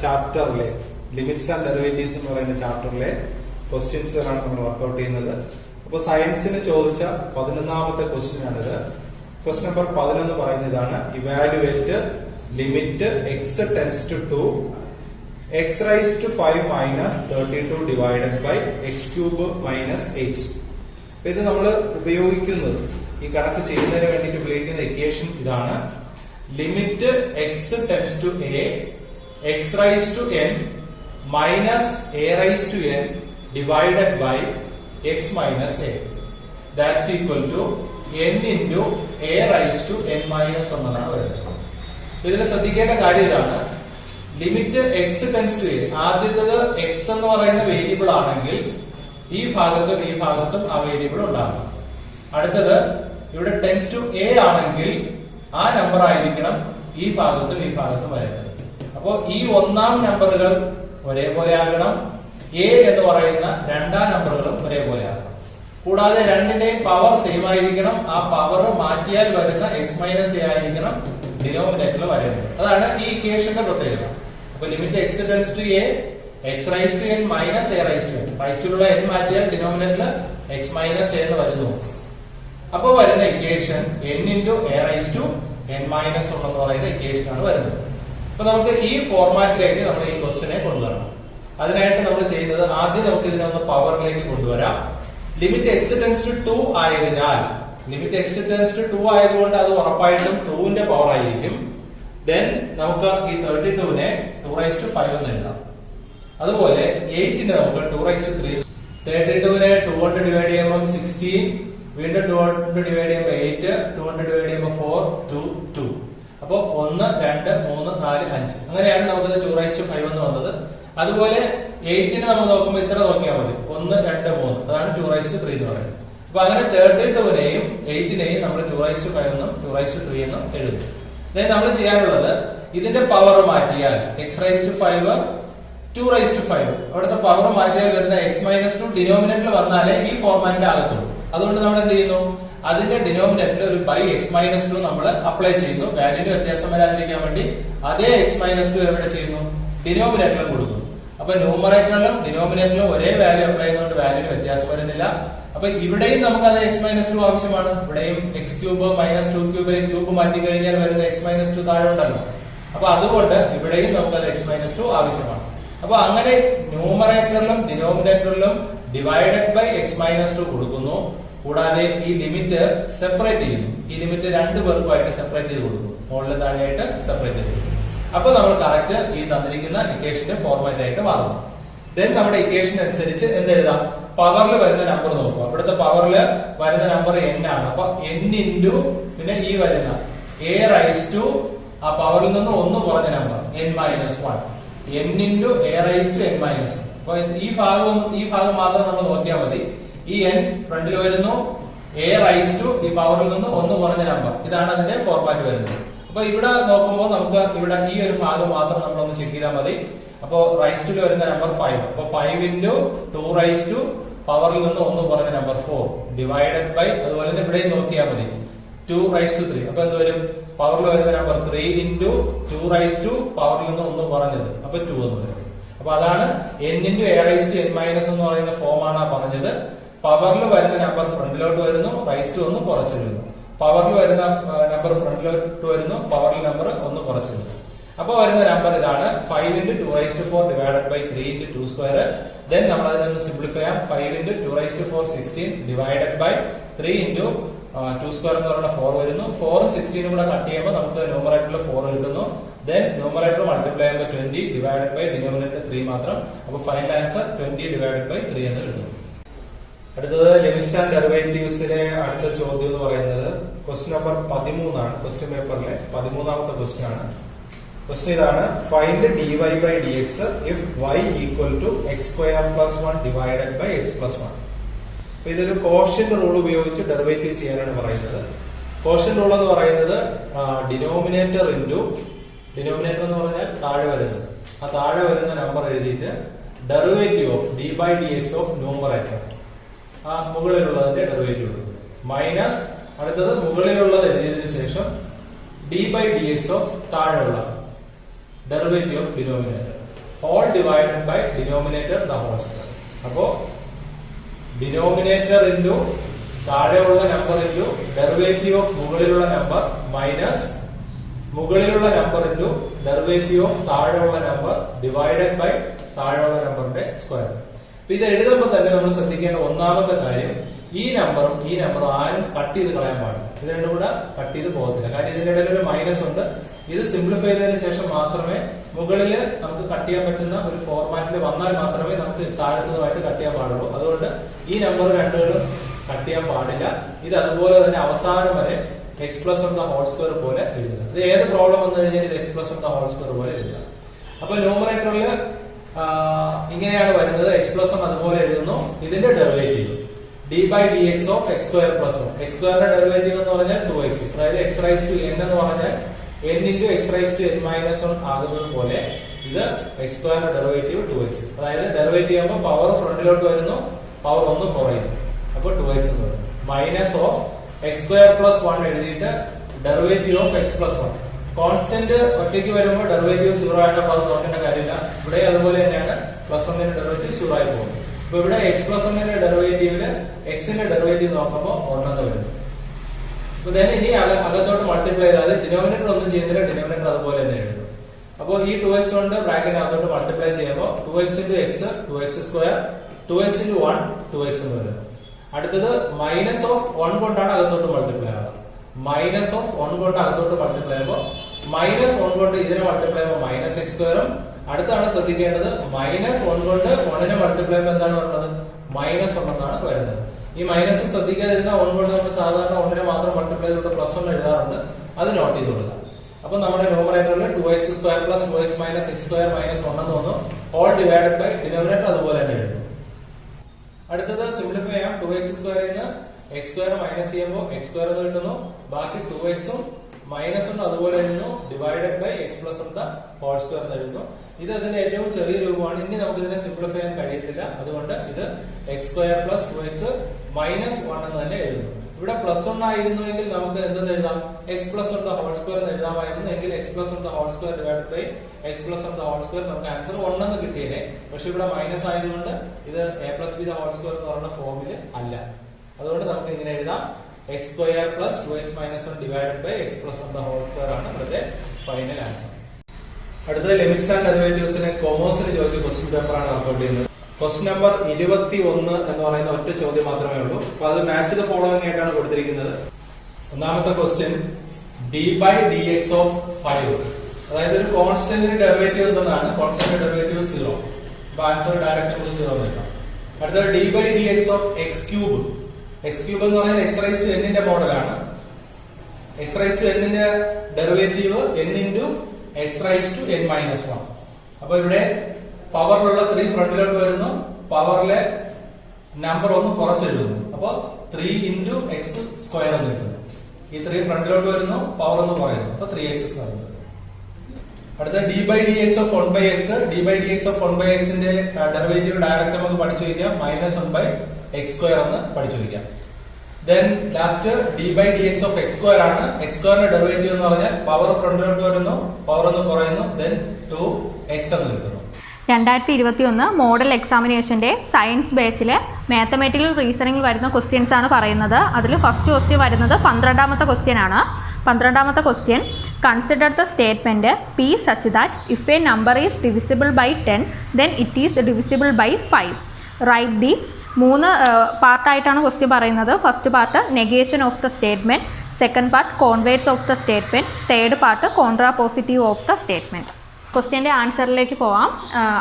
ചാപ്റ്ററിലെ limits and derivatives എന്ന് പറയുന്ന ചാപ്റ്ററിലെ ക്വസ്റ്റ്യൻസുകളാണ് നമ്മൾ വർക്ക്ഔട്ട് ചെയ്യുന്നത്. അപ്പോൾ സയൻസിന് ചോദിച്ച 11ാമത്തെ ക്വസ്റ്റ്യൻ ആണിത്. ക്വസ്റ്റ്യൻ നമ്പർ 11 പറയുന്ന ഇതാണ്: evaluate limit x tends to 2 x raise to 5 minus 32 divided by x cube minus 8. ഇത് നമ്മൾ ഉപയോഗിക്കുന്നത് ഈ കണക്ക് ചെയ്യുന്നതിന് വേണ്ടിയിട്ട് ഉപയോഗിക്കുന്ന ഇക്വേഷൻ ഇതാണ്: limit x tends to a x raise to n minus a raise to n divided by x minus a that's equal to n into a raise to n minus 1 എന്നാണ് വരുന്നത്. ഇതിൽ ശ്രദ്ധിക്കേണ്ട കാര്യം ഇതാണ്: limit x tends to a, ആദ്യത്തേത് x എന്ന് പറയുന്ന variable ആണെങ്കിൽ ഈ ഭാഗത്തും ഈ ഭാഗത്തും ആ വേരിയബിൾ ഉണ്ടാകും. അടുത്തത് ഇവിടെ ടെൻസ് ടു എ ആണെങ്കിൽ ആ നമ്പർ ആയിരിക്കണം ഈ ഭാഗത്തും ഈ ഭാഗത്തും വരുന്നത്. അപ്പോ ഈ ഒന്നാം നമ്പറുകൾ ഒരേപോലെ ആകണം, എ എന്ന് പറയുന്ന രണ്ടാം നമ്പറുകളും ഒരേപോലെ ആകണം. കൂടാതെ രണ്ടിന്റെയും പവർ സെയിം ആയിരിക്കണം. ആ പവർ മാറ്റിയാൽ വരുന്ന എക്സ് മൈനസ് എ ആയിരിക്കണം ഡിനോമിനേറ്ററിൽ വരുന്നത്. അതാണ് ഈ ഇക്വേഷന്റെ പ്രത്യേകത. അപ്പൊ limit x tends to a x raise to n minus a raise to n, റൈസ്റ്റിലുള്ള എൻ മാറ്റിയാൽ ഡിനോമിനേറ്ററിൽ എക്സ് മൈനസ് എ എന്ന് വരുന്നു. അപ്പൊ വരുന്ന equation n into a raise to n minus 1 എന്ന് പറയുന്ന ഇക്വേഷൻ ആണ് വരുന്നത്. അപ്പൊ നമുക്ക് ഈ ഫോർമാറ്റിലേക്ക് നമ്മൾ ഈ ക്വസ്റ്റിനെ കൊണ്ടുവരണം. അതിനായിട്ട് നമ്മൾ ചെയ്യുന്നത്, ആദ്യം നമുക്ക് ഇതിനെ ഒന്ന് പവറിലേക്ക് കൊണ്ടുവരാം. ലിമിറ്റ് എക്സ് ടെൻസ് ടു 2 ആയതിനാൽ, ലിമിറ്റ് എക്സ് ടെൻസ് ടു 2 ആയതുകൊണ്ട് അത് ഉറപ്പായിട്ടും 2ന്റെ പവർ ആയിരിക്കും. ദെൻ നമുക്ക് ഈ 32നെ 2 റൈസ് ടു 5 എന്ന് എഴുതാം. അതുപോലെ 8നെ നമുക്ക് 2 റൈസ് ടു 3, 32നെ 2 കൊണ്ട് ഡിവൈഡ് ചെയ്യുമ്പോൾ 16, വീണ്ടും 2 കൊണ്ട് ഡിവൈഡ് ചെയ്യുമ്പോൾ 8, 2 കൊണ്ട് ഡിവൈഡ് ചെയ്യുമ്പോൾ 4, 2, 2. അപ്പൊ 1, 2, 3, 4, 5 അങ്ങനെയാണ് നമുക്ക് 2 റൈസ് ടു 5 എന്ന് വന്നത്. അതുപോലെ 8നെ നമ്മൾ നോക്കുമ്പോൾ ഇത്ര നോക്കിയാൽ മതി, 1, 2, 3, അതാണ് 2 റൈസ് ടു 3 എന്ന് പറയുന്നത്. അപ്പൊ അങ്ങനെ 32നെയും 8നെയും നമ്മൾ 2 റൈസ് ടു 5 എന്നും 2 റൈസ് ടു 3 എന്നും എഴുതും. അതായത് നമ്മൾ ചെയ്യാനുള്ളത്, ഇതിന്റെ പവർ മാറ്റിയാൽ x raise to 5 2 raise to 5, അവിടുത്തെ പവർ മാറ്റിയാൽ വരുന്ന എക്സ് മൈനസ് 2 ഡിനോമിനേറ്ററിൽ വന്നാലേ ഈ ഫോർമാറ്റിന്റെ ആകത്തുള്ളൂ. അതുകൊണ്ട് നമ്മൾ എന്ത് ചെയ്യുന്നു, അതിന്റെ ഡിനോമിനേറ്ററിൽ ഒരു ബൈ എക്സ് മൈനസ് 2 നമ്മൾ അപ്ലൈ ചെയ്യുന്നു. വാല്യൂന് വ്യത്യാസം വരാതിരിക്കാൻ വേണ്ടി അതേ എക്സ് മൈനസ് 2 എവിടെ ചെയ്യുന്നു, ഡിനോമിനേറ്ററിൽ കൊടുക്കുന്നു. അപ്പൊ ന്യൂമറേറ്ററിലും ഡിനോമിനേറ്ററിലും ഒരേ വാല്യൂ അപ്ലൈ ചെയ്യുന്നതുകൊണ്ട് വാല്യൂന് വ്യത്യാസം വരുന്നില്ല. അപ്പൊ ഇവിടെയും നമുക്ക് അത് എക്സ് മൈനസ് 2 ആവശ്യമാണ്. ഇവിടെയും എക്സ് ക്യൂബ് മൈനസ് 2 ക്യൂബിലെ ക്യൂബ് മാറ്റി കഴിഞ്ഞാൽ വരുന്ന എക്സ് മൈനസ് 2 താഴെ ഉണ്ടല്ലോ. അപ്പൊ അതുകൊണ്ട് ഇവിടെയും നമുക്ക് അത് എക്സ് മൈനസ് 2 ആവശ്യമാണ്. അപ്പൊ അങ്ങനെ ന്യൂമറേറ്ററിലും ഡിനോമിനേറ്ററിലും ഡിവൈഡഡ് ബൈ എക്സ് മൈനസ് 2 കൊടുക്കുന്നു. കൂടാതെ ഈ ലിമിറ്റ് സെപ്പറേറ്റ് ചെയ്യുന്നു. ഈ ലിമിറ്റ് രണ്ടു പേർക്കുമായിട്ട് സെപ്പറേറ്റ് ചെയ്ത് കൊടുക്കുന്നു, മുകളിൽ താഴെയായിട്ട് സെപ്പറേറ്റ് ചെയ്ത് കൊടുക്കുന്നു. അപ്പൊ നമ്മൾ കറക്റ്റ് ഈ തന്നിരിക്കുന്ന ഇക്വേഷന്റെ ഫോർമാറ്റ് ആയിട്ട് മാറുന്നു. ദെൻ നമ്മുടെ ഇക്വേഷൻ അനുസരിച്ച് എന്തെഴുതാം, പവറിൽ വരുന്ന നമ്പർ നോക്കുക. ഇവിടുത്തെ പവറിൽ വരുന്ന നമ്പർ n ആണ്. അപ്പൊ n ഇൻറ്റു പിന്നെ ഈ വരുന്ന എ റൈസ് ടു ആ പവറിൽ നിന്ന് 1 കുറഞ്ഞ number n minus 1, n into a raise to n minus 1. അപ്പൊ ഈ ഭാഗം മാത്രം നമ്മൾ നോക്കിയാൽ മതി. ഈ n ഫ്രണ്ടിൽ വരുന്നു, എ റൈസ് ടു ഈ പവറിൽ നിന്ന് 1 കുറഞ്ഞ നമ്പർ, ഇതാണ് അതിന്റെ ഫോർമാറ്റ് വരുന്നത്. അപ്പൊ ഇവിടെ നോക്കുമ്പോൾ നമുക്ക് ഇവിടെ ഈ ഒരു ഭാഗം മാത്രം നമ്മളൊന്ന് ചെക്ക് ചെയ്താൽ മതി. അപ്പോ റൈസ് ടു വരുന്ന നമ്പർ 5, അപ്പൊ 5 ഇൻറ്റു 2 റൈസ് ടു പവറിൽ നിന്ന് 1 കുറഞ്ഞ നമ്പർ 4 ഡിവൈഡഡ് ബൈ, അതുപോലെ തന്നെ ഇവിടെയും നോക്കിയാൽ മതി 2 റൈസ് ടു 3. അപ്പൊ എന്ത് വരും, പവറിൽ വരുന്ന നമ്പർ 3 ഇൻറ്റു 2 റൈസ് ടു പവറിൽ നിന്ന് 1 കുറഞ്ഞത്, അപ്പൊ 2 എന്ന് വരും. അപ്പൊ അതാണ് n into a raise to n minus എന്ന് പറയുന്ന ഫോമാണ് പറഞ്ഞത്. പവറിൽ വരുന്ന നമ്പർ ഫ്രണ്ടിലോട്ട് വരുന്നു, റൈസ് ടു 1 കുറച്ച് വരുന്നു. പവറിൽ വരുന്ന നമ്പർ ഫ്രണ്ടിലോട്ട് വരുന്നു, പവറിൽ നമ്പർ 1 കുറച്ച് വരുന്നു. അപ്പൊ വരുന്ന നമ്പർ ഇതാണ് 5 into 2 raise to 4 divided by 3 into 2 square. Then നമ്മൾ അതിനൊന്ന് സിംപ്ലിഫൈ ചെയ്യാം. 5 into 2 raise to 4 16 divided by 3 into 2 square എന്ന് പറയുന്ന 4 വരുന്നു. 4ഉം 16ഉം കൂടെ കട്ട് ചെയ്യുമ്പോൾ നമുക്ക് ന്യൂമറേറ്ററിൽ 4 കിട്ടുന്നു. ദെൻ ന്യൂമറേറ്റർ മൾട്ടിപ്ലൈ ചെയ്യുമ്പോൾ 20 ഡിവൈഡഡ് ബൈ ഡിനോമിനേറ്റർ 3 മാത്രം. അപ്പൊ ഫൈനൽ ആൻസർ 20 ഡിവൈഡഡ് ബൈ 3 എന്ന് കിട്ടുന്നു. അടുത്തത് ലിമിറ്റ്സ് ആൻഡ് ഡെറിവേറ്റീവ്സിലെ അടുത്ത ചോദ്യം എന്ന് പറയുന്നത് ക്വസ്റ്റ്യൻ നമ്പർ 13 ആണ്. ക്വസ്റ്റ്യൻ പേപ്പറിലെ 13ാമത്തെ ക്വസ്റ്റ്യൻ ആണ്. ക്വസ്റ്റ്യൻ ഇതാണ്: find dy by dx if y equal to x square plus 1 divided by x plus 1. അപ്പൊ ഇതൊരു കോഷ്യന്റ് റൂൾ ഉപയോഗിച്ച് ഡെറിവേറ്റീവ് ചെയ്യാനാണ് പറയുന്നത്. കോഷ്യന്റ് റൂൾ എന്ന് പറയുന്നത് ഡിനോമിനേറ്റർ ഇൻറ്റു, ഡിനോമിനേറ്റർ എന്ന് പറഞ്ഞാൽ താഴെ വരുന്നത്, ആ താഴെ വരുന്ന നമ്പർ എഴുതിയിട്ട് derivative of d by dx of numerator, ആ മുകളിലുള്ളതിന്റെ ഡെറിവേറ്റീവ് മൈനസ് അടുത്തത് മുകളിലുള്ളത് എഴുതിയതിനു ശേഷം d by dx ഓഫ് താഴെയുള്ള derivative of denominator. Whole divided by denominator the whole square. അപ്പോ ഡിനോമിനേറ്റർ ഇൻറ്റു താഴെയുള്ള നമ്പർ ഇൻറ്റു ഡെറിവേറ്റീവ് ഓഫ് മുകളിലുള്ള നമ്പർ മൈനസ് മുകളിലുള്ള number into derivative of താഴെയുള്ള number divided by താഴെയുള്ള നമ്പറിന്റെ സ്ക്വയർ. അപ്പൊ ഇത് എഴുതുമ്പോൾ തന്നെ നമ്മൾ ശ്രദ്ധിക്കേണ്ട ഒന്നാമത്തെ കാര്യം, ഈ നമ്പറും ആരും കട്ട് ചെയ്ത് കളയാൻ പാടില്ല. ഇത് രണ്ടും കൂടെ കട്ട് ചെയ്ത് പോകത്തില്ല. കാരണം ഇതിന്റെ ഇടയിൽ ഒരു മൈനസ് ഉണ്ട്. ഇത് സിംപ്ലിഫൈ ചെയ്തതിനു ശേഷം മാത്രമേ മുകളിൽ നമുക്ക് കട്ട് ചെയ്യാൻ പറ്റുന്ന ഒരു ഫോർമാറ്റിൽ വന്നാൽ മാത്രമേ നമുക്ക് താഴത്തുമായിട്ട് കട്ട് ചെയ്യാൻ പാടുള്ളൂ. അതുകൊണ്ട് ഈ നമ്പർ രണ്ടുകളും കട്ട് ചെയ്യാൻ പാടില്ല. ഇത് അതുപോലെ തന്നെ അവസാനം വരെ x plus on the whole square പോലെ എഴുതുക. ഇത് ഏത് പ്രോബ്ലം വന്നു കഴിഞ്ഞാൽ ഇത് x plus on the whole square പോലെ എഴുതുക. അപ്പൊ ന്യൂമറേറ്ററിൽ ഇങ്ങനെയാണ് വരുന്നത്. എക്സ് പ്ലസ് ഓൺ അതുപോലെ എഴുതുന്നു. ഇതിന്റെ derivative d by dx of x square plus 1. x square derivative എന്ന് പറഞ്ഞാൽ 2x. അതായത് x raised to n എന്ന് പറഞ്ഞാൽ n into x raised to n minus 1 ആകുന്നത് പോലെ ഇത് x square ഡെറിവേറ്റീവ് 2x. അതായത് ഡെറിവേറ്റീവ് ആകുമ്പോൾ പവർ ഫ്രണ്ടിലോട്ട് വരുന്നു, പവർ 1 കുറയുന്നു. അപ്പോൾ 2x എന്ന് വരുന്നു. Minus of x square plus 1 എഴുതിയിട്ട് derivative of x plus 1. Constant ഒറ്റയ്ക്ക് വരുമ്പോൾ ഡെറിവേറ്റീവ് 0 ആയിട്ട് അപ്പോൾ അത് നോക്കേണ്ട കാര്യമില്ല. ഇവിടെ അതുപോലെ തന്നെയാണ് പ്ലസ് 1 ഡെറിവേറ്റീവ് 0 ആയി പോകുന്നത്. അപ്പൊ ഇവിടെ എക്സ് പ്ലസ് 1 ഡെറിവേറ്റീവില് എക്സിന്റെ ഡെറിവേറ്റീവ് നോക്കുമ്പോൾ 1 എന്ന് വരുന്നു. അപ്പൊ ഇനി അകത്തോട്ട് മൾട്ടിപ്ലൈ ചെയ്താൽ ഡിനോമിനേറ്റർ ഒന്നും ചെയ്യുന്നില്ല, ഡിനോമിനേറ്റർ അതുപോലെ തന്നെ എഴുതും. അപ്പോൾ ഈ 2x കൊണ്ട് ബ്രാക്കറ്റ് അകത്തോട്ട് മൾട്ടിപ്ലൈ ചെയ്യുമ്പോൾ 2x into x 2x square 2x into 1 2x എന്ന് വരുന്നു. അടുത്തത് മൈനസ് ഓഫ് 1 കൊണ്ടാണ് അകത്തോട്ട് മൾട്ടിപ്ലൈ ആവുക. മൈനസ് ഓഫ് 1 കൊണ്ട് അകത്തോട്ട് മൾട്ടിപ്ലൈ ആകുമ്പോൾ മൈനസ് 1 കൊണ്ട് ഇതിനെ മൾട്ടിപ്ലൈ ആകുമ്പോൾ മൈനസ് എക്സ് സ്ക്വയറും. അടുത്താണ് ശ്രദ്ധിക്കേണ്ടത്, മൈനസ് 1 കൊണ്ട് 1നെ മൾട്ടിപ്ലൈ ചെയ്യുമ്പോൾ എന്താണ് വരുന്നത്? മൈനസ് 1 എന്നാണ് വരുന്നത്. ഈ മൈനസ് ശ്രദ്ധിക്കാതിരുന്ന 1 കൊണ്ട് നമ്മൾ സാധാരണ 1നെ മാത്രം മൾട്ടിപ്ലൈ ചെയ്തുകൊണ്ട് പ്ലസ് 1 എഴുതാറുണ്ട്. അത് നോട്ട് ചെയ്ത് കൊടുക്കുക. അപ്പൊ നമ്മുടെ ന്യൂമറേറ്ററിൽ 2x square plus 2x minus X square minus 1 എന്ന് വന്നു. ഓൾ ഡിവൈഡഡ് ബൈ ഡിനോമിനേറ്റർ അതുപോലെ തന്നെ എഴുതും. അടുത്തത് സിംപ്ലിഫൈ ചെയ്യാം. 2x സ്ക്വയറിൽ നിന്ന് എക്സ് സ്ക്വയർ മൈനസ് ചെയ്യുമ്പോൾ എക്സ് സ്ക്വയർ എന്ന് കിട്ടുന്നു. ബാക്കി 2xഉം മൈനസ് 1 അതുപോലെ എഴുതുന്നു. Divided by x plus 1 whole square എന്ന് എഴുതുന്നു. ഇത് അതിന്റെ ഏറ്റവും ചെറിയ രൂപമാണ്. ഇനി നമുക്ക് ഇതിനെ സിംപ്ലിഫൈ ചെയ്യാൻ കഴിയത്തില്ല. അതുകൊണ്ട് ഇത് X square plus 2x minus 1 എന്ന് തന്നെ എഴുതുന്നു. ഇവിടെ പ്ലസ് 1 ആയിരുന്നു എങ്കിൽ നമുക്ക് എന്തെന്ന് എഴുതാം? എക്സ് പ്ലസ് 1 ഹോൾ സ്ക്വയർ എന്ന് എഴുതാമായിരുന്നു. എങ്കിൽ x plus 1 whole square divide by x plus 1 whole square നമുക്ക് ആൻസർ 1 എന്ന് കിട്ടിയേനെ. പക്ഷെ ഇവിടെ മൈനസ് ആയതുകൊണ്ട് ഇത് A plus B whole square എന്ന് പറയുന്ന ഫോമിൽ അല്ല. അതുകൊണ്ട് നമുക്ക് ഇങ്ങനെ എഴുതാം, x square plus 2x minus 1 divide by x plus 1 whole square ആണ് ഇവിടുത്തെ ഫൈനൽ ആൻസർ. അടുത്തത് ലിമിറ്റ്സ് ആൻഡ് ഡെറിവേറ്റീവ്സിനെ കൊമേഴ്സിന് ചോദിച്ച ക്വസ്റ്റ്യൻ പേപ്പർ ആണ് വർക്ക്ഔട്ട് ചെയ്യുന്നത്. ക്വസ്റ്റ്യൻ നമ്പർ 21 എന്ന് പറയുന്ന ഒറ്റ ചോദ്യം മാത്രമേ ഉള്ളൂ. അപ്പൊ അത് മാച്ച് ദ ഫോളോയിങ് ആയിട്ടാണ് കൊടുത്തിരിക്കുന്നത്. ഒന്നാമത്തെ question d by dx of 5. അതായത് ഒരു കോൺസ്റ്റന്റിന്റെ ഡെറിവേറ്റീവ് എന്നതാണ്. Constant derivative 0. അപ്പൊ ആൻസർ ഡയറക്റ്റ് നമുക്ക് 0 എന്ന് കിട്ടാം. അടുത്തത് d by dx of x cube. x cube എന്ന് പറയുന്നത് x raised to n ന്റെ മോഡലാണ്. x raised to n ന്റെ derivative n into x raised to n minus 1. അപ്പൊ ഇവിടെ പവറിലുള്ള 3 ഫ്രണ്ടിലോട്ട് വരുന്നു, പവറിലെ നമ്പർ ഒന്ന് കുറച്ചെഴുതുന്നു. അപ്പൊ 3 into x സ്ക്വയർ എന്ന് കിട്ടുന്നു. ഈ 3 ഫ്രണ്ടിലോട്ട് വരുന്നു, പവർ ഒന്ന് കുറയുന്നു. അപ്പൊ 3x സ്ക്വയർ. അടുത്ത d by dx of 1 by x. d by dx of 1 by x ന്റെ ഡെറിവേറ്റീവ് ഡയറക്റ്റ് നമുക്ക് പഠിച്ചു വയ്ക്കാം. മൈനസ് 1 by x സ്ക്വയർ എന്ന് പഠിച്ചു വയ്ക്കാം. Then last d by dx of x square ആണ്. x സ്ക്വയറിന്റെ ഡെറിവേറ്റീവ് എന്ന് പറഞ്ഞാൽ പവർ ഫ്രണ്ടിലോട്ട് വരുന്നു, പവർ ഒന്ന് കുറയുന്നു, ദെൻ 2x എന്ന് കിട്ടുന്നു. 2021 മോഡൽ എക്സാമിനേഷൻ്റെ സയൻസ് ബാച്ചിൽ മാത്തമാറ്റിക്കൽ റീസണിങ്ങിൽ വരുന്ന ക്വസ്റ്റ്യൻസ് ആണ് പറയുന്നത്. അതിൽ ഫസ്റ്റ് ക്വസ്റ്റ്യൻ വരുന്നത് 12ാമത്തെ ക്വസ്റ്റ്യൻ ആണ്. 12ാമത്തെ question, consider the statement P such that if a number is divisible by 10 then it is divisible by 5. Write the 3 പാർട്ടായിട്ടാണ് ക്വസ്റ്റ്യൻ പറയുന്നത്. First part negation of the statement, second part converse of the statement, third part contrapositive of the statement. ക്വസ്റ്റ്യൻ്റെ ആൻസറിലേക്ക് പോവാം.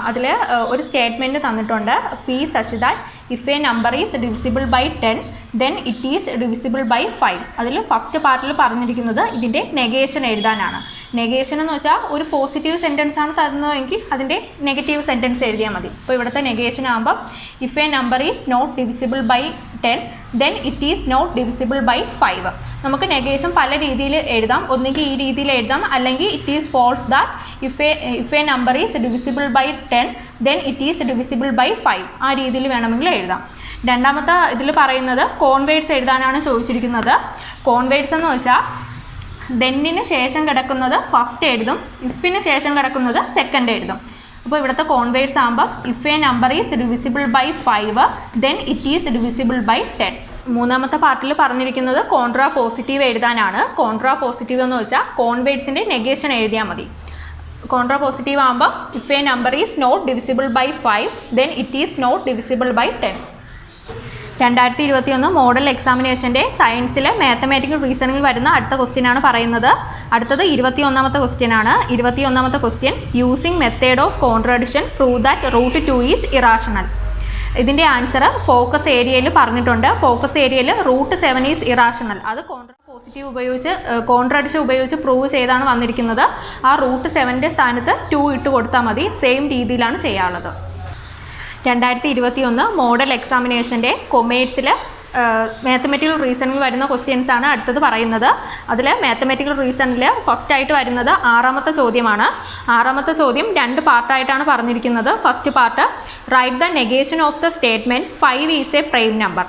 അതിൽ ഒരു statement തന്നിട്ടുണ്ട്, P such that if a number is divisible by 10 then it is divisible by 5. അതിൽ first പാർട്ടിൽ പറഞ്ഞിരിക്കുന്നത് ഇതിൻ്റെ നെഗേഷൻ എഴുതാനാണ്. നെഗേഷൻ എന്ന് വെച്ചാൽ ഒരു പോസിറ്റീവ് സെൻറ്റൻസ് ആണ് തരുന്നതെങ്കിൽ അതിൻ്റെ നെഗറ്റീവ് സെൻറ്റൻസ് എഴുതിയാൽ മതി. അപ്പോൾ ഇവിടുത്തെ നെഗേഷൻ ആകുമ്പോൾ if a number is not divisible by 10 then it is not divisible by 5. നമുക്ക് നെഗേഷൻ പല രീതിയിൽ എഴുതാം. ഒന്നുകിൽ ഈ രീതിയിൽ എഴുതാം, അല്ലെങ്കിൽ it is false that if a number is divisible by 10 then it is divisible by 5. ആ രീതിയിൽ വേണമെങ്കിൽ എഴുതാം. രണ്ടാമത്തെ ഇതിൽ പറയുന്നത് കോൺവേഴ്സ് എഴുതാനാണ് ചോദിച്ചിരിക്കുന്നത്. കോൺവേഴ്സ് എന്ന് വെച്ചാൽ ദെന്നിന് ശേഷം കിടക്കുന്നത് ഫസ്റ്റ് എഴുതും, ഇഫിന് ശേഷം കിടക്കുന്നത് സെക്കൻഡ് എഴുതും. അപ്പോൾ ഇവിടുത്തെ കോൺവേർട്സ് ആകുമ്പോൾ if a number is divisible by 5 then it is divisible by 10. മൂന്നാമത്തെ പാർട്ടിൽ പറഞ്ഞിരിക്കുന്നത് കോൺട്രാ പോസിറ്റീവ് എഴുതാനാണ്. കോൺട്രാ പോസിറ്റീവ് എന്ന് വെച്ചാൽ കോൺവേർട്സിൻ്റെ നെഗേഷൻ എഴുതിയാൽ മതി. കോൺട്രാ പോസിറ്റീവ് ആകുമ്പോൾ if a number is not divisible by 5 then it is not divisible by 10. 2021 model എക്സാമിനേഷൻ്റെ സയൻസിൽ മാത്തമാറ്റിക്കൽ റീസണിങ്ങിൽ വരുന്ന അടുത്ത ക്വസ്റ്റ്യനാണ് പറയുന്നത്. അടുത്തത് 21ാമത്തെ ക്വസ്റ്റ്യനാണ്. 21ാമത്തെ question using method of contradiction prove that root 2 is irrational. ഇതിൻ്റെ ആൻസർ ഫോക്കസ് ഏരിയയിൽ പറഞ്ഞിട്ടുണ്ട്. ഫോക്കസ് ഏരിയയിൽ റൂട്ട് 7 ഈസ് ഇറാഷണൽ. അത് കോൺട്രഡിക്ഷൻ ഉപയോഗിച്ച് പ്രൂവ് ചെയ്താണ് വന്നിരിക്കുന്നത്. ആ റൂട്ട് 7ൻ്റെ സ്ഥാനത്ത് 2 ഇട്ട് കൊടുത്താൽ മതി. സെയിം രീതിയിലാണ് ചെയ്യാനുള്ളത്. 2021 മോഡൽ എക്സാമിനേഷൻ്റെ കൊമേഴ്സിൽ മാത്തമാറ്റിക്കൽ റീസണിങ്ങിൽ വരുന്ന ക്വസ്റ്റ്യൻസ് ആണ് അടുത്തത് പറയുന്നത്. അതിൽ മാത്തമാറ്റിക്കൽ റീസണിൽ ഫസ്റ്റ് ആയിട്ട് വരുന്നത് 6ാമത്തെ ചോദ്യമാണ്. 6ാമത്തെ ചോദ്യം 2 പാർട്ടായിട്ടാണ് പറഞ്ഞിരിക്കുന്നത്. First part write the negation of the statement 5 is a prime number.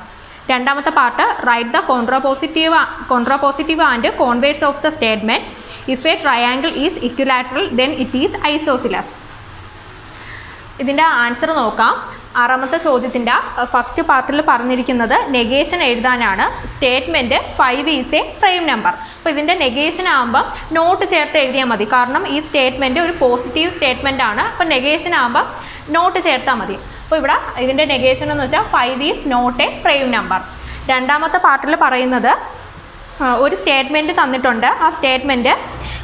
രണ്ടാമത്തെ part write the contrapositive and converse of the statement if a triangle is equilateral then it is isosceles. ഇതിൻ്റെ answer നോക്കാം. 6ാമത്തെ ചോദ്യത്തിൻ്റെ first പാർട്ടിൽ പറഞ്ഞിരിക്കുന്നത് negation എഴുതാനാണ്. Statement 5 is a prime number. അപ്പോൾ ഇതിൻ്റെ നെഗേഷൻ ആകുമ്പോൾ നോട്ട് ചേർത്ത് എഴുതിയാൽ മതി. കാരണം ഈ സ്റ്റേറ്റ്മെൻറ്റ് ഒരു പോസിറ്റീവ് സ്റ്റേറ്റ്മെൻ്റ് ആണ്. അപ്പോൾ നെഗേഷൻ ആകുമ്പോൾ നോട്ട് ചേർത്താൽ മതി. അപ്പോൾ ഇവിടെ ഇതിൻ്റെ നെഗേഷൻ എന്ന് വെച്ചാൽ 5 is not a prime number. രണ്ടാമത്തെ പാർട്ടിൽ പറയുന്നത് ഒരു സ്റ്റേറ്റ്മെൻറ്റ് തന്നിട്ടുണ്ട്. ആ statement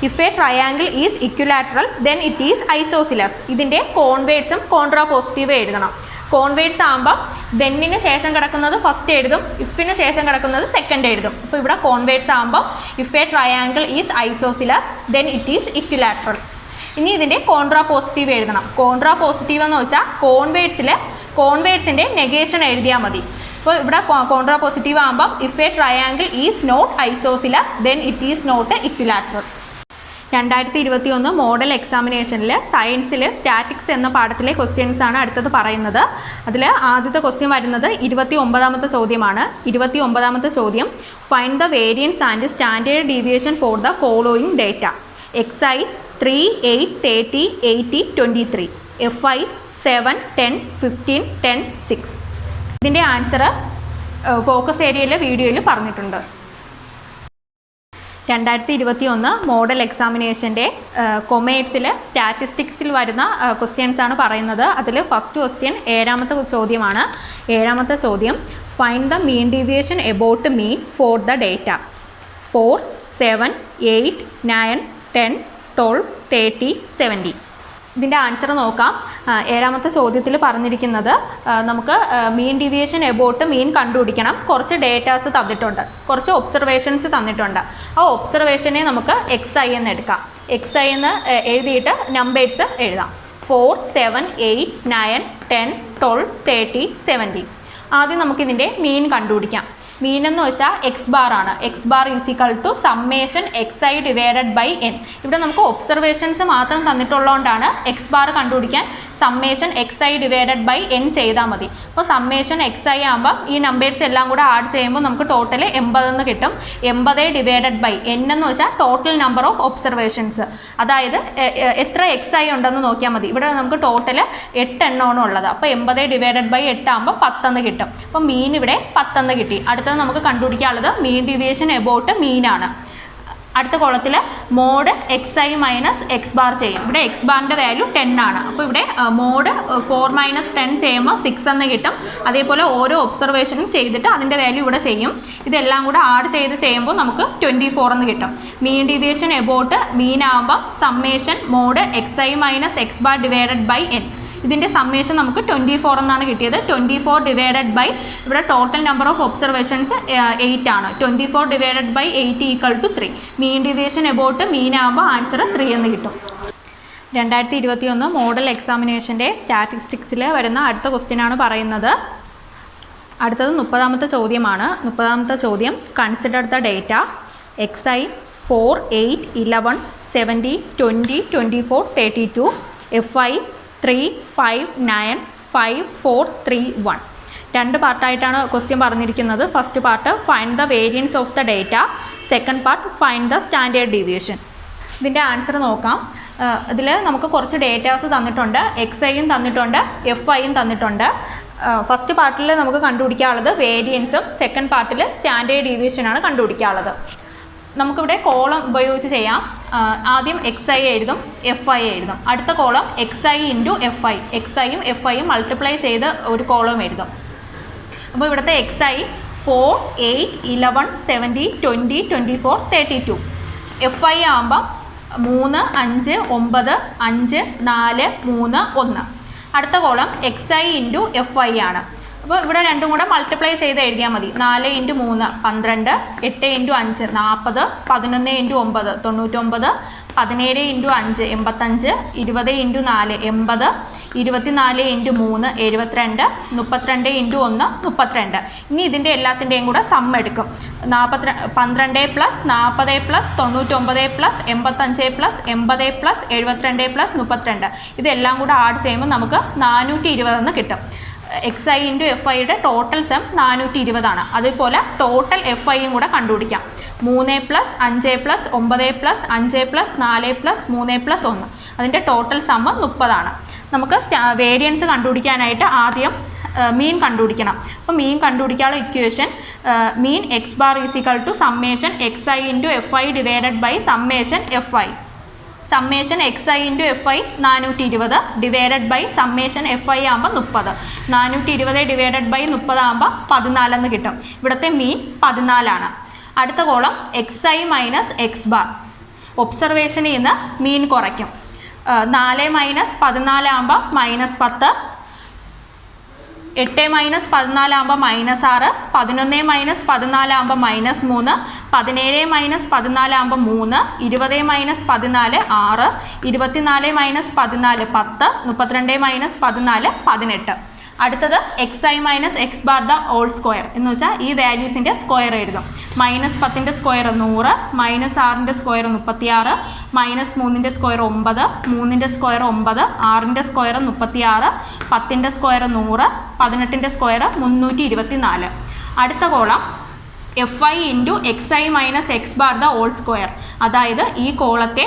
if a triangle is equilateral then it is isosceles. ഇതിൻ്റെ കോൺവേർട്സും കോൺട്രാപോസിറ്റീവ് എഴുതണം. കോൺവേർട്സ് ആകുമ്പോൾ ദെന്നിന് ശേഷം കിടക്കുന്നത് ഫസ്റ്റ് എഴുതും, ഇഫിന് ശേഷം കിടക്കുന്നത് സെക്കൻഡ് എഴുതും. അപ്പോൾ ഇവിടെ കോൺവേർട്സ് ആകുമ്പോൾ if a triangle is isosceles then it is equilateral. ഇനി ഇതിൻ്റെ കോൺട്രാപോസിറ്റീവ് എഴുതണം. കോൺട്രാപോസിറ്റീവ് എന്ന് വെച്ചാൽ കോൺവേർട്സിൻ്റെ നെഗേഷൻ എഴുതിയാൽ മതി. അപ്പോൾ ഇവിടെ കോൺട്രാപോസിറ്റീവ് ആകുമ്പോൾ if a triangle is not isosceles then it is not equilateral. 2021 model എക്സാമിനേഷനിൽ സയൻസിൽ സ്റ്റാറ്റിക്സ് എന്ന പാഠത്തിലെ ക്വസ്റ്റ്യൻസ് ആണ് അടുത്തത് പറയുന്നത്. അതിൽ ആദ്യത്തെ ക്വസ്റ്റ്യൻ വരുന്നത് 29ാമത്തെ ചോദ്യമാണ്. 29ാമത്തെ ചോദ്യം find the variance and standard deviation for the following data XI 3, 8, 30, 80, 23, FI 7, 10, 15, 10, 6. ഇതിൻ്റെ ആൻസർ ഫോക്കസ് ഏരിയയിലെ വീഡിയോയിൽ പറഞ്ഞിട്ടുണ്ട്. 2021 മോഡൽ എക്സാമിനേഷൻ്റെ കൊമേഴ്സിൽ സ്റ്റാറ്റിസ്റ്റിക്സിൽ വരുന്ന ക്വസ്റ്റ്യൻസ് ആണ് പറയുന്നത്. അതിൽ ഫസ്റ്റ് ക്വസ്റ്റ്യൻ 7ാമത്തെ ചോദ്യമാണ്. 7ാമത്തെ ചോദ്യം find the mean deviation about mean for the data 4, 7, 8, 9, 10, 12, 30, 70. ഇതിൻ്റെ ആൻസർ നോക്കാം. 7ാമത്തെ ചോദ്യത്തിൽ പറഞ്ഞിരിക്കുന്നത് നമുക്ക് മീൻ ഡീവിയേഷൻ എബൌട്ട് മീൻ കണ്ടുപിടിക്കണം. കുറച്ച് ഡേറ്റാസ് തന്നിട്ടുണ്ട്, കുറച്ച് ഒബ്സർവേഷൻസ് തന്നിട്ടുണ്ട്. ആ ഒബ്സർവേഷനെ നമുക്ക് XI എന്ന് എടുക്കാം. XI എന്ന് എഴുതിയിട്ട് നമ്പേഴ്സ് എഴുതാം. 4, 7, 8, 9, 10, 12, 30, 70. ആദ്യം നമുക്കിതിൻ്റെ മീൻ കണ്ടുപിടിക്കാം. മീൻ എന്ന് വെച്ചാൽ എക്സ് ബാർ ആണ്. X bar is equal to summation XI divided by N. ഇവിടെ നമുക്ക് ഒബ്സർവേഷൻസ് മാത്രം തന്നിട്ടുള്ളതുകൊണ്ടാണ് എക്സ് ബാർ കണ്ടുപിടിക്കാൻ summation XI divided by N ചെയ്താൽ മതി. അപ്പോൾ സമ്മേഷൻ XI ആകുമ്പോൾ ഈ നമ്പേഴ്സ് എല്ലാം കൂടെ ആഡ് ചെയ്യുമ്പോൾ നമുക്ക് ടോട്ടൽ 80 എന്ന് കിട്ടും. 80 ഡിവൈഡഡ് ബൈ N എന്ന് വെച്ചാൽ ടോട്ടൽ നമ്പർ ഓഫ് ഒബ്സർവേഷൻസ്. അതായത് എത്ര XI ഉണ്ടെന്ന് നോക്കിയാൽ മതി. ഇവിടെ നമുക്ക് ടോട്ടൽ 8 എണ്ണമാണ് ഉള്ളത്. അപ്പോൾ 80 ഡിവൈഡഡ് ബൈ 8 ആകുമ്പോൾ 10 എന്ന് കിട്ടും. അപ്പോൾ മീൻ ഇവിടെ 10 എന്ന് കിട്ടി. അടുത്തത് നമുക്ക് കണ്ടുപിടിക്കാനുള്ളത് മീൻ ഡീവിയേഷൻ എബൌട്ട് മീനാണ്. അടുത്ത കോളത്തിൽ mod XI minus x bar ചെയ്യും. ഇവിടെ എക്സ് ബാറിൻ്റെ വാല്യൂ 10 ആണ്. അപ്പോൾ ഇവിടെ മോഡ് 4 - 10 ചെയ്യുമ്പോൾ 6 എന്ന് കിട്ടും. അതേപോലെ ഓരോ ഒബ്സർവേഷനും ചെയ്തിട്ട് അതിൻ്റെ വാല്യൂ ഇവിടെ ചെയ്യും. ഇതെല്ലാം കൂടെ ആഡ് ചെയ്യുമ്പോൾ നമുക്ക് 24 എന്ന് കിട്ടും. മീൻ ഡീവിയേഷൻ എബൌട്ട് മീൻ ആകുമ്പോൾ summation mod XI minus x bar divided by N. ഇതിൻ്റെ സമ്മേഷൻ നമുക്ക് 24 എന്നാണ് കിട്ടിയത്. 24 ഡിവൈഡഡ് ബൈ ഇവിടെ ടോട്ടൽ നമ്പർ ഓഫ് ഒബ്സർവേഷൻസ് 8 ആണ്. 24 divided by 8 equal to 3. Mean deviation about mean ആകുമ്പോൾ ആൻസർ 3 എന്ന് കിട്ടും. 2021 മോഡൽ എക്സാമിനേഷൻ്റെ സ്റ്റാറ്റിസ്റ്റിക്സിൽ വരുന്ന അടുത്ത ക്വസ്റ്റ്യൻ ആണ് പറയുന്നത്. അടുത്തത് 30ാമത്തെ ചോദ്യമാണ്. 30ാമത്തെ ചോദ്യം consider the data XI 4, 8, 11, 70, 20, 24, 32, FI 3, 5, 9, 5, 4, 3, 1. 2 പാർട്ടായിട്ടാണ് ക്വസ്റ്റ്യൻ പറഞ്ഞിരിക്കുന്നത്. First part find the variance of the data, second part find the standard deviation. ഇതിൻ്റെ ആൻസർ നോക്കാം. ഇതിൽ നമുക്ക് കുറച്ച് ഡേറ്റാസ് തന്നിട്ടുണ്ട്. XIയും തന്നിട്ടുണ്ട്, FIയും തന്നിട്ടുണ്ട്. ഫസ്റ്റ് പാർട്ടിൽ നമുക്ക് കണ്ടുപിടിക്കാനുള്ളത് വേരിയൻസും, സെക്കൻഡ് പാർട്ടിൽ സ്റ്റാൻഡേർഡ് ഡീവിയേഷനാണ് കണ്ടുപിടിക്കാനുള്ളത്. നമുക്കിവിടെ കോളം ഉപയോഗിച്ച് ചെയ്യാം. ആദ്യം XI എഴുതും, FI എഴുതും. അടുത്ത കോളം XI ഇൻറ്റു FI, XIയും FIയും മൾട്ടിപ്ലൈ ചെയ്ത് ഒരു കോളം എഴുതും. അപ്പോൾ ഇവിടുത്തെ XI 4, 8, 11, 17, 20, 24, 32. FI ആകുമ്പം 3, 5, 9, 5, 4, 3, 1. അടുത്ത കോളം XI ഇൻറ്റു FI ആണ്. അപ്പോൾ ഇവിടെ രണ്ടും കൂടെ മൾട്ടിപ്ലൈ ചെയ്ത് എഴുതിയാൽ മതി. 4 into 3 12, 8 into 5 40, 11 into 9 99, 17 into 5 85, 20 into 4 80, 24 into 3 72, 32 into 1 32. ഇനി ഇതിൻ്റെ എല്ലാത്തിൻ്റെയും കൂടെ സം എടുക്കും. 12 plus 40 plus 99 plus 85 plus 80 plus 72 plus 32. ഇതെല്ലാം കൂടെ ആഡ് ചെയ്യുമ്പോൾ നമുക്ക് 420 എന്ന് കിട്ടും. XI ഇൻറ്റു FIയുടെ ടോട്ടൽ സം 420 ആണ്. അതുപോലെ ടോട്ടൽ FIയും കൂടെ കണ്ടുപിടിക്കാം. 3 plus 5 plus 9 plus 5 plus 4 plus 3 plus 1. അതിൻ്റെ ടോട്ടൽ സം 30 ആണ്. നമുക്ക് വേരിയൻസ് കണ്ടുപിടിക്കാനായിട്ട് ആദ്യം മീൻ കണ്ടുപിടിക്കണം. അപ്പോൾ മീൻ കണ്ടുപിടിക്കാനുള്ള equation mean X bar is equal to summation XI into FI divided by summation FI. Summation XI into FI 420 divided by summation FI ആകുമ്പോൾ 30. 420 divided by 30 ആകുമ്പോൾ 14 എന്ന് കിട്ടും. ഇവിടുത്തെ മീൻ 14 ആണ്. അടുത്ത column XI minus X bar. ഒബ്സർവേഷനിൽ നിന്ന് മീൻ കുറയ്ക്കും. 4 മൈനസ് 14 ആകുമ്പോൾ -10, 8 മൈനസ് 14 ആകുമ്പോൾ -6, 11 മൈനസ് 14 ആകുമ്പോൾ -3, 17 മൈനസ് 14 ആകുമ്പോൾ 3, 20 മൈനസ് 14 6, 24 മൈനസ് 14 10, 32 മൈനസ് 14 18. അടുത്തത് XI minus X bar the whole square എന്ന് വെച്ചാൽ ഈ വാല്യൂസിൻ്റെ സ്ക്വയർ എഴുതും. -10ൻ്റെ സ്ക്വയർ 100, -6ൻ്റെ സ്ക്വയർ 36, -3ൻ്റെ സ്ക്വയർ 9, 3ൻ്റെ സ്ക്വയർ 9, 6ൻ്റെ സ്ക്വയർ 36, 10ൻ്റെ സ്ക്വയർ 100, 18ൻ്റെ സ്ക്വയർ 324. അടുത്ത column FI into XI minus X bar the whole square. അതായത് ഈ കോളത്തെ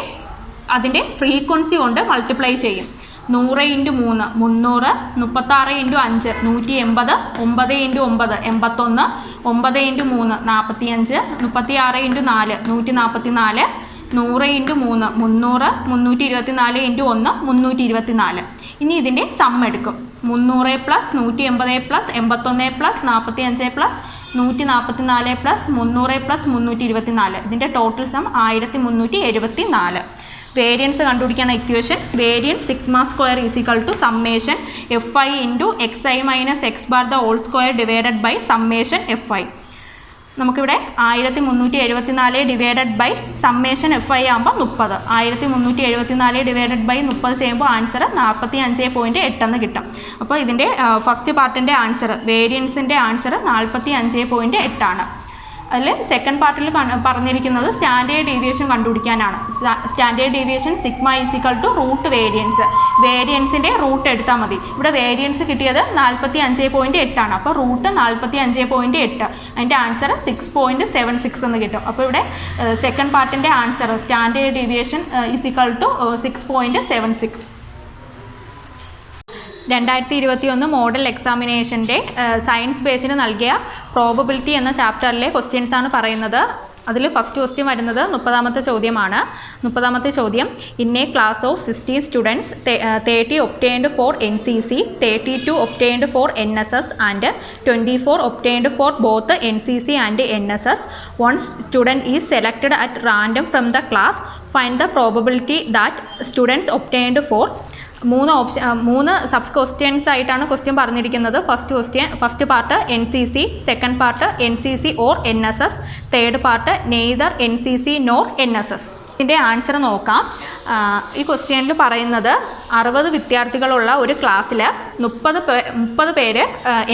അതിൻ്റെ ഫ്രീക്വൻസി കൊണ്ട് മൾട്ടിപ്ലൈ ചെയ്യും. 100 into 3 300, 36 into 5 180, 9 into 9 81, 9 into 3 45, 36 into 4 144, 100 into 3 300, 324 into 1 324. ഇനി ഇതിൻ്റെ സം എടുക്കും. 300 plus 180 plus 81 plus 45 plus 144 plus 300 plus 324. ഇതിൻ്റെ ടോട്ടൽ സം 1374. വേരിയൻസ് കണ്ടുപിടിക്കാനുള്ള equation variance sigma square is equal to summation FI into XI minus X bar the whole square divided by summation FI. നമുക്കിവിടെ 1374 divided by summation FI ആകുമ്പോൾ 30. 1374 divided by 30 ചെയ്യുമ്പോൾ answer 45.8 എന്ന് കിട്ടും. അപ്പോൾ ഇതിൻ്റെ first പാർട്ടിൻ്റെ answer വേരിയൻസിൻ്റെ ആൻസർ 45.8 ആണ്. അതിൽ സെക്കൻഡ് പാർട്ടിൽ പറഞ്ഞിരിക്കുന്നത് സ്റ്റാൻഡേർഡ് ഡീവിയേഷൻ കണ്ടുപിടിക്കാനാണ്. Standard deviation sigma is equal to root variance. വേരിയൻസിൻ്റെ റൂട്ട് എടുത്താൽ മതി. ഇവിടെ വേരിയൻസ് കിട്ടിയത് 45.8 ആണ്. അപ്പോൾ റൂട്ട് 45.8, അതിൻ്റെ ആൻസർ 6.76 എന്ന് കിട്ടും. അപ്പോൾ ഇവിടെ സെക്കൻഡ് പാർട്ടിൻ്റെ answer standard deviation is equal to 6.76. 2021 model എക്സാമിനേഷൻ്റെ സയൻസ് ബേസിന് നൽകിയ പ്രോബബിലിറ്റി എന്ന ചാപ്റ്ററിലെ ക്വസ്റ്റ്യൻസ് ആണ് പറയുന്നത്. അതിൽ ഫസ്റ്റ് ക്വസ്റ്റ്യൻ വരുന്നത് 30ാമത്തെ ചോദ്യമാണ്. 30ാമത്തെ ചോദ്യം, in a class of 16 students 30 obtained for NCC, 32 obtained for NSS and 24 obtained for both NCC and NSS. One student is selected at random from the class. Find the probability that students obtained for. 3 sub questions ആയിട്ടാണ് question പറഞ്ഞിരിക്കുന്നത്. First part NCC, second part NCC or NSS, third part neither NCC nor NSS. ഇതിൻ്റെ answer നോക്കാം. ഈ ക്വസ്റ്റ്യനിൽ പറയുന്നത് 60 വിദ്യാർത്ഥികളുള്ള ഒരു ക്ലാസ്സിൽ 30 പേര്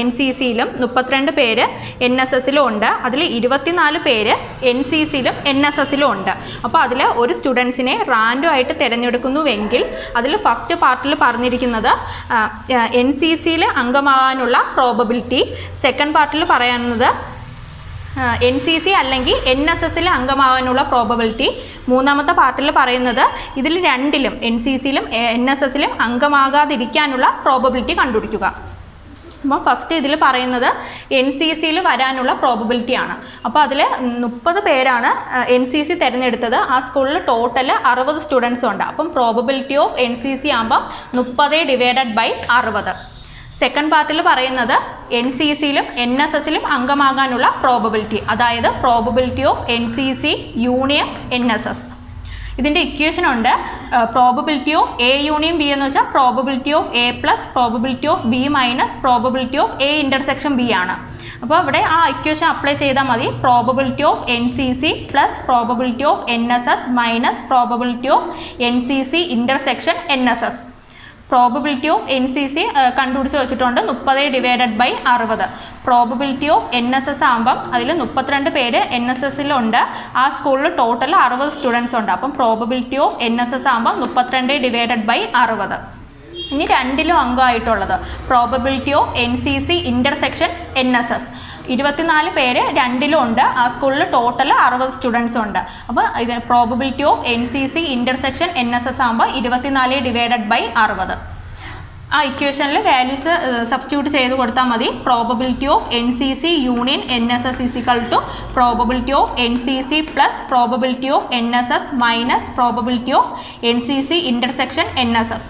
NCCയിലും 32 പേര് NSSലും ഉണ്ട്. അതിൽ 24 പേര് NCCയിലും NSSലും ഉണ്ട്. അപ്പോൾ അതിൽ ഒരു സ്റ്റുഡൻസിനെ റാൻഡം ആയിട്ട് തിരഞ്ഞെടുക്കുന്നുവെങ്കിൽ അതിൽ ഫസ്റ്റ് പാർട്ടിൽ പറഞ്ഞിരിക്കുന്നത് NCCയിൽ അംഗമാകാനുള്ള പ്രോബബിലിറ്റി, സെക്കൻഡ് പാർട്ടിൽ പറയുന്നത് NCC അല്ലെങ്കിൽ NSSൽ അംഗമാവാനുള്ള പ്രോബബിലിറ്റി. മൂന്നാമത്തെ പാർട്ടിൽ പറയുന്നത് ഇതിൽ രണ്ടിലും NCCയിലും NSSലും അംഗമാകാതിരിക്കാനുള്ള പ്രോബബിലിറ്റി കണ്ടുപിടിക്കുക. അപ്പോൾ ഫസ്റ്റ് ഇതിൽ പറയുന്നത് NCCയിൽ വരാനുള്ള പ്രോബബിലിറ്റിയാണ്. അപ്പോൾ അതിൽ 30 പേരാണ് NCC തിരഞ്ഞെടുത്തത്. ആ സ്കൂളിൽ ടോട്ടൽ 60 സ്റ്റുഡൻസും ഉണ്ട്. അപ്പം പ്രോബബിലിറ്റി ഓഫ് NCC ആകുമ്പം 30/60. സെക്കൻഡ് പാർട്ടിൽ പറയുന്നത് NCCയിലും NSSലും അംഗമാകാനുള്ള പ്രോബബിലിറ്റി, അതായത് probability of NCC union NSS. ഇതിൻ്റെ ഇക്വേഷൻ ഉണ്ട്. Probability of A union B എന്ന് വെച്ചാൽ probability of A plus probability of B minus probability of A intersection B ആണ്. അപ്പോൾ ഇവിടെ ആ ഇക്വേഷൻ അപ്ലൈ ചെയ്താൽ മതി. Probability of NCC plus probability of NSS minus probability of NCC intersection NSS. Probability of NCC കണ്ടുപിടിച്ച് വെച്ചിട്ടുണ്ട് 30/60. Probability of NSS ആകുമ്പം അതിൽ 32 പേര് NSSലുണ്ട്. ആ സ്കൂളിൽ ടോട്ടൽ 60 സ്റ്റുഡൻസ് ഉണ്ട്. അപ്പം പ്രോബബിലിറ്റി ഓഫ് NSS ആകുമ്പം 32/60. ഇനി രണ്ടിലും അംഗമായിട്ടുള്ളത് probability of NCC intersection NSS. 24 പേര് രണ്ടിലും ഉണ്ട്. ആ സ്കൂളിൽ ടോട്ടൽ 60 സ്റ്റുഡൻസും ഉണ്ട്. അപ്പോൾ ഇത് probability of NCC intersection NSS ആകുമ്പോൾ 24/60. ആ ഇക്വേഷനിൽ വാല്യൂസ് സബ്സ്റ്റിറ്റ്യൂട്ട് ചെയ്ത് കൊടുത്താൽ മതി. Probability of NCC union NSS = probability of NCC plus probability of NSS minus probability of NCC intersection NSS.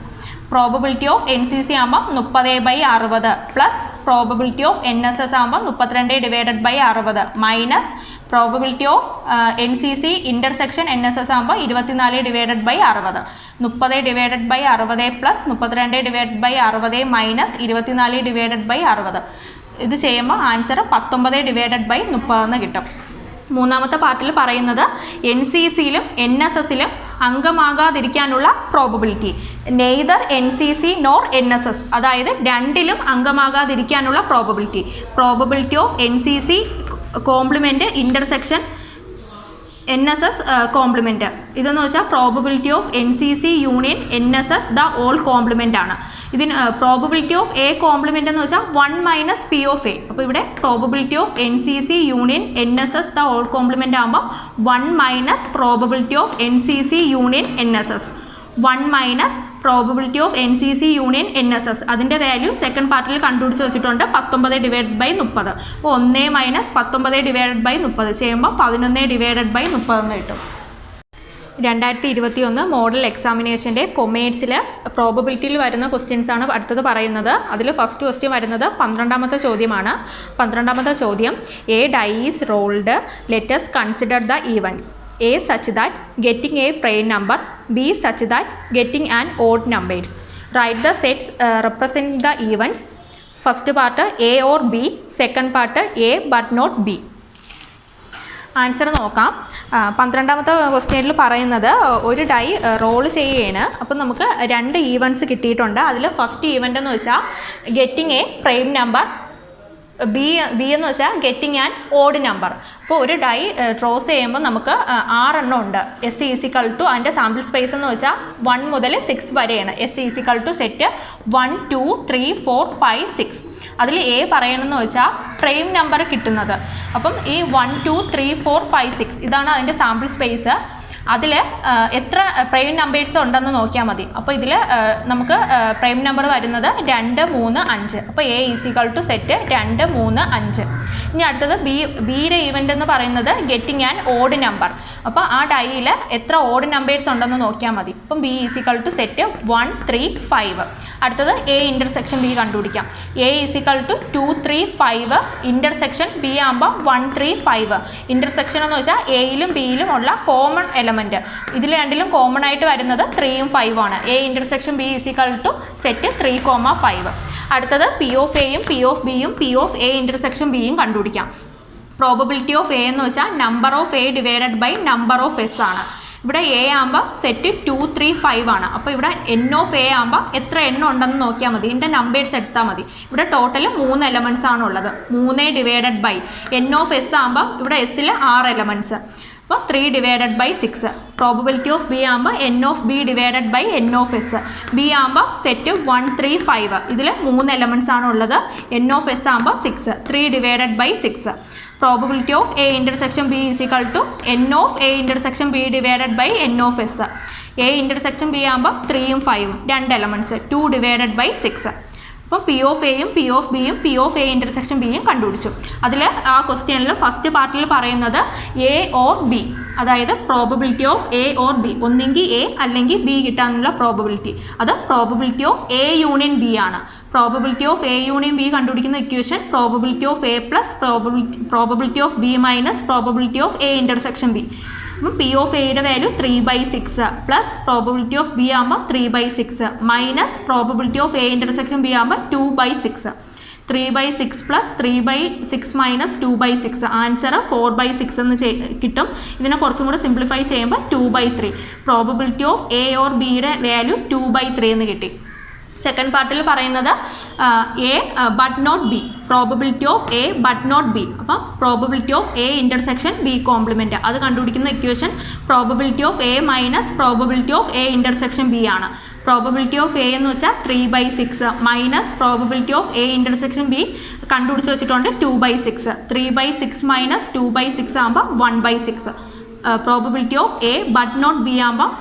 Probability of NCC ആകുമ്പം 30/60 പ്ലസ് പ്രോബബിലിറ്റി ഓഫ് NSS ആകുമ്പം 32/60 minus probability of NCC intersection NSS ആകുമ്പോൾ 24/60. 30/60 plus 32/60 minus 24/60. ഇത് ചെയ്യുമ്പോൾ answer 19/30 എന്ന് കിട്ടും. മൂന്നാമത്തെ പാർട്ടിൽ പറയുന്നത് NCCയിലും NSSലും അംഗമാകാതിരിക്കാനുള്ള probability. Neither NCC nor NSS, അതായത് രണ്ടിലും അംഗമാകാതിരിക്കാനുള്ള probability. Probability of NCC complement intersection NSS complement. ഇതെന്ന് വെച്ചാൽ probability of NCC union NSS the all complement ആണ്. ഇതിന് പ്രോബബിലിറ്റി ഓഫ് A കോംപ്ലിമെൻ്റ് എന്ന് വെച്ചാൽ 1 മൈനസ് P ഓഫ് A. അപ്പോൾ ഇവിടെ probability of NCC union NSS the all compliment ആകുമ്പോൾ 1 minus probability of NCC union NSS. 1 minus probability of NCC union NSS. അതിൻ്റെ value second പാർട്ടിൽ കണ്ടുപിടിച്ച് വെച്ചിട്ടുണ്ട് 19/30. അപ്പോൾ 1 മൈനസ് 19/30 ചെയ്യുമ്പോൾ 11/30 എന്ന് കിട്ടും. 2021 മോഡൽ എക്സാമിനേഷൻ്റെ കൊമേഴ്സിൽ പ്രോബബിലിറ്റിയിൽ വരുന്ന ക്വസ്റ്റ്യൻസ് ആണ് അടുത്തത് പറയുന്നത്. അതിൽ ഫസ്റ്റ് ക്വസ്റ്റ്യൻ വരുന്നത് 12ാമത്തെ ചോദ്യമാണ്. 12ാമത്തെ ചോദ്യം, a die is rolled, let us consider the events. A such that getting a prime number, B such that getting an odd numbers. Write the sets represent the events. First part A or B, second part A but not B. Answer നോക്കാം. 12ാമത്തെ ക്വസ്റ്റ്യനിൽ പറയുന്നത് ഒരു dye role ചെയ്യുകയാണ്. അപ്പം നമുക്ക് 2 events കിട്ടിയിട്ടുണ്ട്. അതിൽ first event എന്ന് വെച്ചാൽ getting A prime number, B എന്ന് വെച്ചാൽ ഗെറ്റിംഗ് ആൻ ഓഡ് നമ്പർ. അപ്പോൾ ഒരു ഡൈ ഡ്രോസ് ചെയ്യുമ്പോൾ നമുക്ക് 6 എണ്ണം ഉണ്ട്. S അതിൻ്റെ സാമ്പിൾ സ്പേസ് എന്ന് വെച്ചാൽ 1 മുതൽ 6 വരെയാണ്. S set 1 2 3 4 5 6. അതിൽ A പറയണമെന്ന് വെച്ചാൽ പ്രൈം നമ്പർ കിട്ടുന്നത്. അപ്പം ഈ 1 2 3 4 5 6 ഇതാണ് അതിൻ്റെ സാമ്പിൾ സ്പേസ്. അതിൽ എത്ര പ്രൈം നമ്പേഴ്സ് ഉണ്ടെന്ന് നോക്കിയാൽ മതി. അപ്പോൾ ഇതിൽ നമുക്ക് പ്രൈം നമ്പർ വരുന്നത് 2 3 5. അപ്പോൾ A സെറ്റ് 2 3 5. ഇനി അടുത്തത് ബിയുടെ ഈവൻ്റ് എന്ന് പറയുന്നത് ഗെറ്റിംഗ് ആൻ ഓഡ് നമ്പർ. അപ്പോൾ ആ ഡൈയിൽ എത്ര ഓഡ് നമ്പേഴ്സ് ഉണ്ടെന്ന് നോക്കിയാൽ മതി. അപ്പം B സെറ്റ് 1 3 5. അടുത്തത് A ഇൻ്റർസെക്ഷൻ B കണ്ടുപിടിക്കാം. A 2 3 5 ഇൻ്റർസെക്ഷൻ B ആകുമ്പോൾ 1 3 5. ഇൻ്റർസെക്ഷൻ എന്ന് വെച്ചാൽ Aയിലും Bയിലും ഉള്ള കോമൺ എലമെൻറ്റ്. ഇതിൽ രണ്ടിലും കോമൺ ആയിട്ട് വരുന്നത് 3ഉം 5ഉം ആണ്. A intersection B set 3, 5. അടുത്തത് P ഓഫ് Aയും P ഓഫ് Bയും P ഓഫ് A ഇൻ്റർസെക്ഷൻ Bയും കണ്ടുപിടിക്കാം. പ്രോബബിലിറ്റി ഓഫ് A എന്ന് വെച്ചാൽ number of A divided by number of S ആണ്. ഇവിടെ A ആകുമ്പോൾ സെറ്റ് 2 3 5 ആണ്. അപ്പോൾ ഇവിടെ N ഓഫ് A ആകുമ്പോൾ എത്ര എണ്ണം ഉണ്ടെന്ന് നോക്കിയാൽ മതി. ഇതിൻ്റെ നമ്പേഴ്സ് എടുത്താൽ മതി. ഇവിടെ ടോട്ടൽ 3 എലമെൻറ്റ്സ് ആണുള്ളത്. 3 divided by N of S ആകുമ്പോൾ ഇവിടെ Sൽ 6 എലമെൻറ്റ്സ്. അപ്പോൾ 3 divided by 6. Probability of B ആകുമ്പോൾ N of B divided by N of S. B ആകുമ്പോൾ സെറ്റ് 1 3 5. ഇതിൽ 3 എലമെൻറ്റ്സ് ആണ് ഉള്ളത്. എൻ ഓഫ് എസ് ആകുമ്പോൾ 6. 3 divided by 6. Probability of A intersection B is equal to n of A intersection B divided by N of S. A intersection B ആകുമ്പോൾ 3ഉം 5ഉം 2 elements 2 divided by 6. അപ്പോൾ P of എയും P of ബിയും P of A intersection ബിയും കണ്ടുപിടിച്ചു. അതിൽ ആ ക്വസ്റ്റ്യനിൽ ഫസ്റ്റ് പാർട്ടിൽ പറയുന്നത് എ ഓർ ബി, അതായത് probability of A or B, ഒന്നെങ്കിൽ എ അല്ലെങ്കിൽ ബി കിട്ടാനുള്ള പ്രോബബിലിറ്റി. അത് probability of A union B ആണ്. Probability of A union B കണ്ടുപിടിക്കുന്ന equation probability of A plus probability of B minus probability of A intersection B. അപ്പം P of എയുടെ value 3/6 plus probability of B ആകുമ്പോൾ 3/6 minus probability of A intersection B ആകുമ്പോൾ 2/6. 3/6 plus 3/6 minus 2/6 answer 4/6 എന്ന് കിട്ടും. ഇതിനെ കുറച്ചും കൂടെ സിംപ്ലിഫൈ ചെയ്യുമ്പോൾ 2/3. പ്രോബബിലിറ്റി ഓഫ് എ ഓർ ബിയുടെ വാല്യൂ 2/3 എന്ന് കിട്ടി. സെക്കൻഡ് പാർട്ടിൽ പറയുന്നത് A but not B, probability of A but not B. അപ്പം probability of A intersection B complement, അത് കണ്ടുപിടിക്കുന്ന equation probability of A minus probability of A intersection B ആണ്. Probability of A എന്ന് വെച്ചാൽ 3/6 minus probability of A intersection B കണ്ടുപിടിച്ച് വെച്ചിട്ടുണ്ട് 2/6. 3/6 minus 2/6 ആകുമ്പോൾ 1/6. Probability of A but not B ആകുമ്പോൾ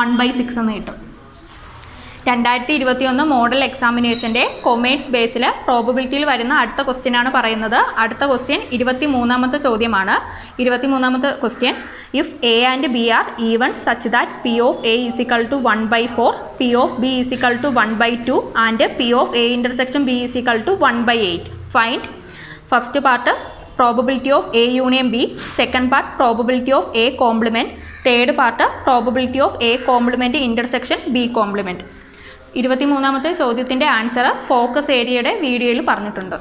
1/6 എന്ന് കിട്ടും. 2021 മോഡൽ എക്സാമിനേഷൻ്റെ കൊമേഴ്സ് ബേസിൽ പ്രോബബിലിറ്റിയിൽ വരുന്ന അടുത്ത ക്വസ്റ്റ്യൻ ആണ് പറയുന്നത്. അടുത്ത ക്വസ്റ്റ്യൻ 23ാമത്തെ ചോദ്യമാണ്. 23ാമത്തെ question, if A and B are ഈവൺ such that P of A is equal to 1/4, P of B is equal to 1/2 and P of A intersection B is equal to 1/8. Find first part probability of A union B, second part probability of A complement, third part probability of A complement intersection B complement. 23ാമത്തെ ചോദ്യത്തിൻ്റെ answer focus ഏരിയയുടെ വീഡിയോയിൽ പറഞ്ഞിട്ടുണ്ട്.